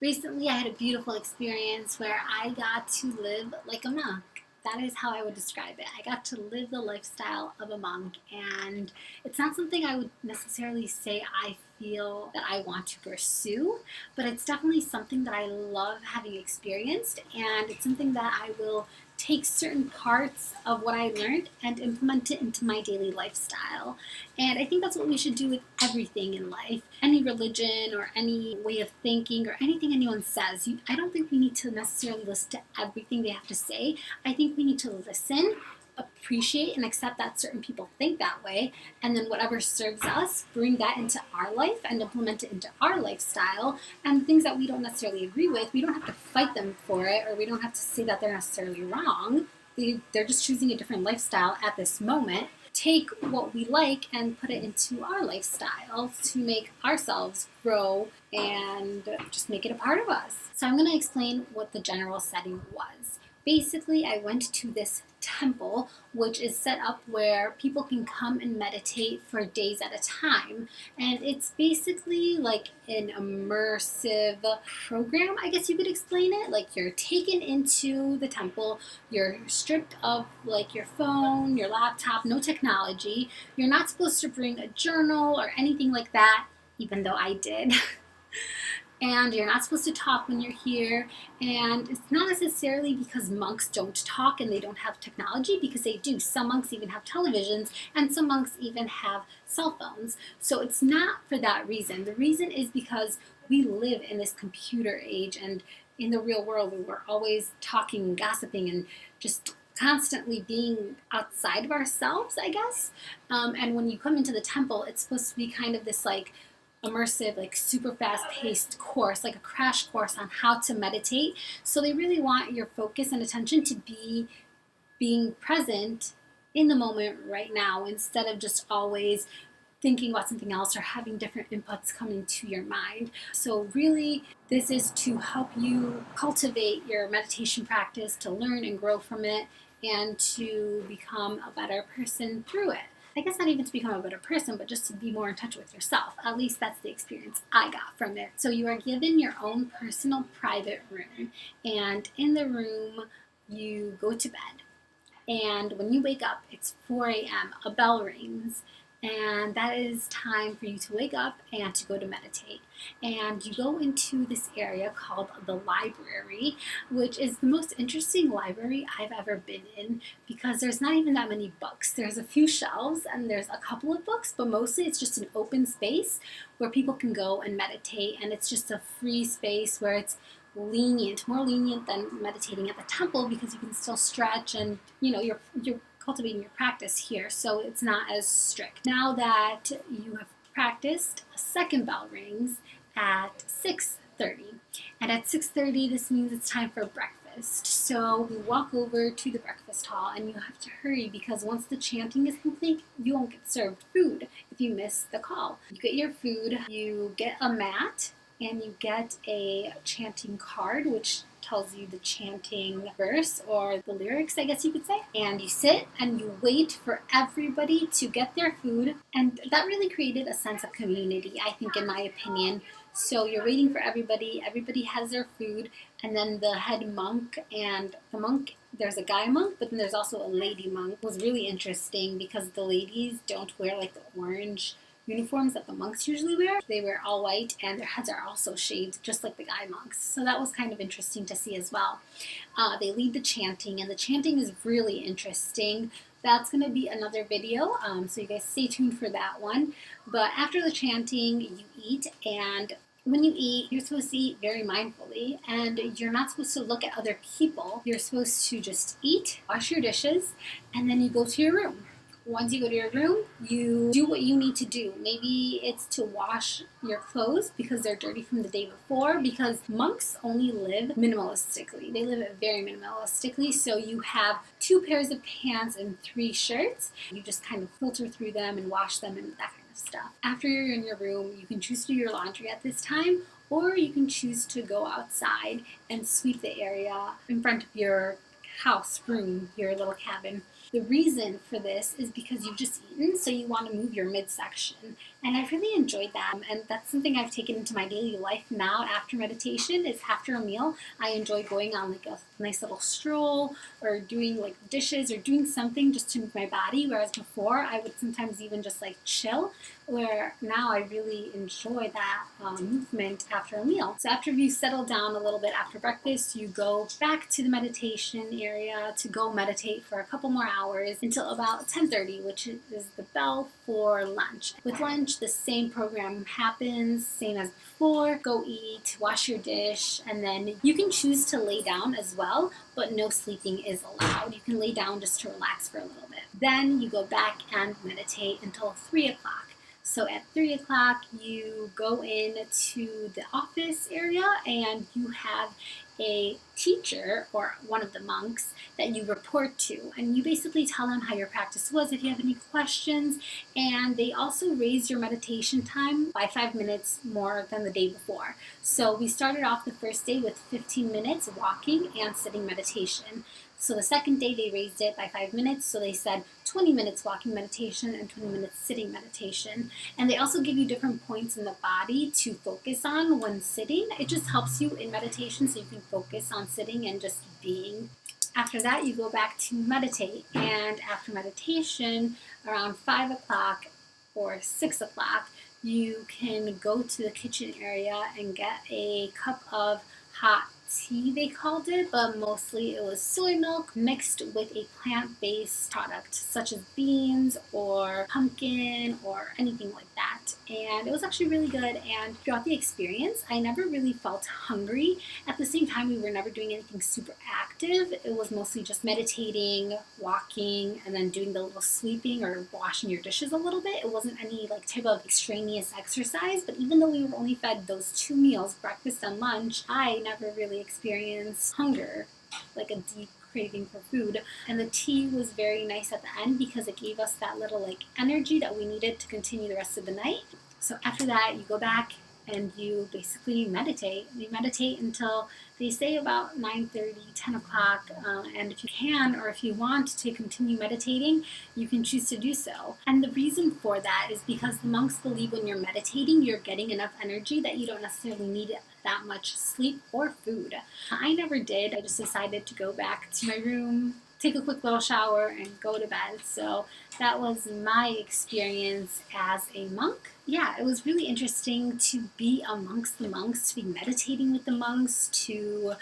Recently, I had a beautiful experience where I got to live like a monk. That is how I would describe it. I got to live the lifestyle of a monk, and it's not something I would necessarily say I feel that I want to pursue, but it's definitely something that I love having experienced, and it's something that I will take certain parts of what I learned and implement it into my daily lifestyle. And I think that's what we should do with everything in life. Any religion or any way of thinking or anything anyone says, I don't think we need to necessarily listen to everything they have to say. I think we need to listen, appreciate, and accept that certain people think that way, and then whatever serves us, bring that into our life and implement it into our lifestyle. And things that we don't necessarily agree with, we don't have to fight them for it, or we don't have to say that they're necessarily wrong. They're just choosing a different lifestyle at this moment. Take what we like and put it into our lifestyle to make ourselves grow and just make it a part of us. So I'm going to explain what the general setting was. Basically, I went to this temple, which is set up where people can come and meditate for days at a time. And it's basically like an immersive program, I guess you could explain it. Like, you're taken into the temple, you're stripped of like your phone, your laptop, no technology. You're not supposed to bring a journal or anything like that, even though I did. And you're not supposed to talk when you're here. And it's not necessarily because monks don't talk and they don't have technology, because they do. Some monks even have televisions, and some monks even have cell phones. So it's not for that reason. The reason is because we live in this computer age, and in the real world we're always talking and gossiping and just constantly being outside of ourselves, I guess. And when you come into the temple, it's supposed to be kind of this like immersive, like super fast paced course, like a crash course on how to meditate. So they really want your focus and attention to be being present in the moment right now, instead of just always thinking about something else or having different inputs come into your mind. So really, this is to help you cultivate your meditation practice, to learn and grow from it, and to become a better person through it. I guess not even to become a better person, but just to be more in touch with yourself. At least that's the experience I got from it. So you are given your own personal private room, and in the room you go to bed. And when you wake up, it's 4 a.m., a bell rings, and that is time for you to wake up and to go to meditate. And you go into this area called the library, which is the most interesting library I've ever been in, because there's not even that many books. There's a few shelves and there's a couple of books, but mostly it's just an open space where people can go and meditate, and it's just a free space where it's lenient, more lenient than meditating at the temple, because you can still stretch and you're cultivating your practice here, so it's not as strict. Now that you have practiced, a second bell rings at 6:30, and at 6:30 this means it's time for breakfast. So we walk over to the breakfast hall, and you have to hurry because once the chanting is complete, you won't get served food if you miss the call. You get your food, you get a mat, and you get a chanting card, which tells you the chanting verse or the lyrics, I guess you could say. And you sit and you wait for everybody to get their food. And that really created a sense of community, I think, in my opinion. So you're waiting for everybody has their food, and then the head monk, and the monk, there's a guy monk, but then there's also a lady monk. It was really interesting because the ladies don't wear like the orange uniforms that the monks usually wear. They wear all white, and their heads are also shaved just like the guy monks. So that was kind of interesting to see as well. They lead the chanting, and the chanting is really interesting. That's going to be another video, so you guys stay tuned for that one. But after the chanting, you eat, and when you eat, you're supposed to eat very mindfully, and you're not supposed to look at other people. You're supposed to just eat, wash your dishes, and then you go to your room. Once you go to your room, you do what you need to do. Maybe it's to wash your clothes because they're dirty from the day before, because monks only live minimalistically. They live very minimalistically, so you have 2 pairs of pants and 3 shirts. You just kind of filter through them and wash them and that kind of stuff. After you're in your room, you can choose to do your laundry at this time, or you can choose to go outside and sweep the area in front of your house, room, your little cabin. The reason for this is because you've just eaten, so you want to move your midsection. And I really enjoyed that. And that's something I've taken into my daily life now after meditation is after a meal, I enjoy going on like a nice little stroll or doing like dishes or doing something just to move my body. Whereas before I would sometimes even just like chill, where now I really enjoy that movement after a meal. So after you settle down a little bit after breakfast, you go back to the meditation area to go meditate for a couple more hours until about 10:30, which is the bell for lunch. With lunch, the same program happens, same as before. Go eat, wash your dish, and then you can choose to lay down as well, but no sleeping is allowed. You can lay down just to relax for a little bit. Then you go back and meditate until 3 o'clock. So at 3 o'clock, you go in to the office area and you have a teacher or one of the monks that you report to, and you basically tell them how your practice was if you have any questions, and they also raise your meditation time by 5 minutes more than the day before. So we started off the first day with 15 minutes walking and sitting meditation. So the second day they raised it by 5 minutes, so they said 20 minutes walking meditation and 20 minutes sitting meditation. And they also give you different points in the body to focus on when sitting. It just helps you in meditation so you can focus on sitting and just being. After that, you go back to meditate, and after meditation, around 5 o'clock or 6 o'clock, you can go to the kitchen area and get a cup of hot tea, they called it, but mostly it was soy milk mixed with a plant-based product such as beans or pumpkin or anything like that. And it was actually really good, and throughout the experience I never really felt hungry. At the same time, we were never doing anything super active. It was mostly just meditating, walking, and then doing the little sweeping or washing your dishes a little bit. It wasn't any like type of extraneous exercise, but even though we were only fed those 2 meals, breakfast and lunch, I never really experienced hunger, like a deep craving for food. And the tea was very nice at the end because it gave us that little like energy that we needed to continue the rest of the night. So after that, you go back and you basically meditate. You meditate until they say about 9:30, 10 o'clock, and if you can or if you want to continue meditating, you can choose to do so. And the reason for that is because the monks believe when you're meditating, you're getting enough energy that you don't necessarily need that much sleep or food. I never did. I just decided to go back to my room, take a quick little shower, and go to bed. So that was my experience as a monk. Yeah, it was really interesting to be amongst the monks, to be meditating with the monks, to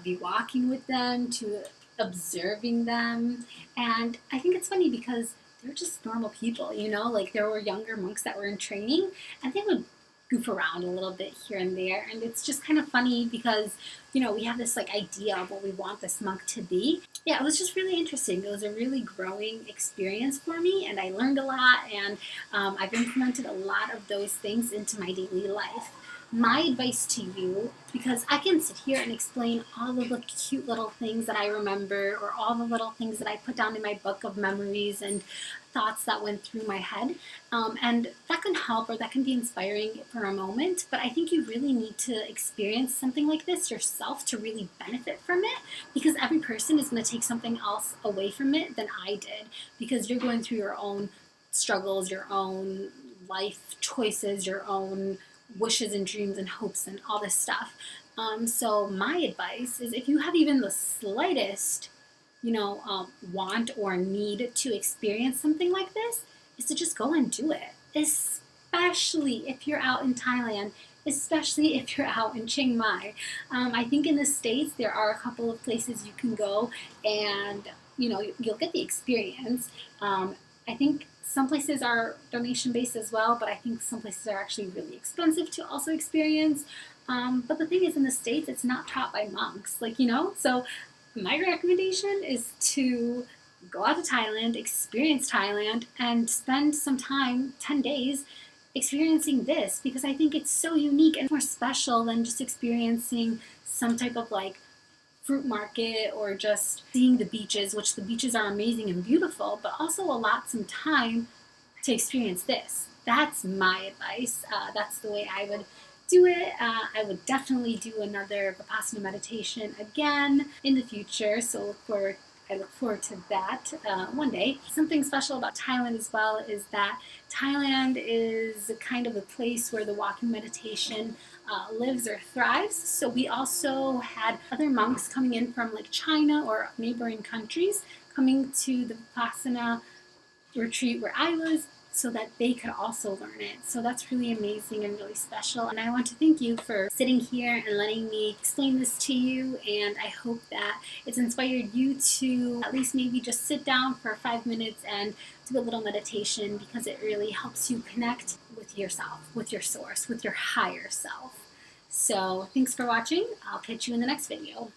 be walking with them, to observing them. And I think it's funny because they're just normal people, you know? Like there were younger monks that were in training and they would goof around a little bit here and there, and it's just kind of funny because, you know, we have this like idea of what we want this monk to be. Yeah, it was just really interesting. It was a really growing experience for me, and I learned a lot, and I've implemented a lot of those things into my daily life. My advice to you, because I can sit here and explain all of the cute little things that I remember or all the little things that I put down in my book of memories and thoughts that went through my head, and that can help or that can be inspiring for a moment, but I think you really need to experience something like this yourself to really benefit from it, because every person is going to take something else away from it than I did, because you're going through your own struggles, your own life choices, your own wishes and dreams and hopes and all this stuff. So my advice is if you have even the slightest, want or need to experience something like this, is to just go and do it. Especially if you're out in Thailand, especially if you're out in Chiang Mai. I think in the States there are a couple of places you can go and, you'll get the experience. I think some places are donation-based as well, but I think some places are actually really expensive to also experience. But the thing is, in the States, it's not taught by monks, so my recommendation is to go out to Thailand, experience Thailand, and spend some time, 10 days, experiencing this, because I think it's so unique and more special than just experiencing some type of fruit market or just seeing the beaches, which the beaches are amazing and beautiful, but also allot some time to experience this. That's my advice. That's the way I would do it. I would definitely do another Vipassana meditation again in the future, so look forward I look forward to that one day. Something special about Thailand as well is that Thailand is kind of a place where the walking meditation lives or thrives. So we also had other monks coming in from like China or neighboring countries coming to the Vipassana retreat where I was so that they could also learn it. So that's really amazing and really special. And I want to thank you for sitting here and letting me explain this to you. And I hope that it's inspired you to at least maybe just sit down for 5 minutes and do a little meditation, because it really helps you connect with yourself, with your source, with your higher self. So thanks for watching. I'll catch you in the next video.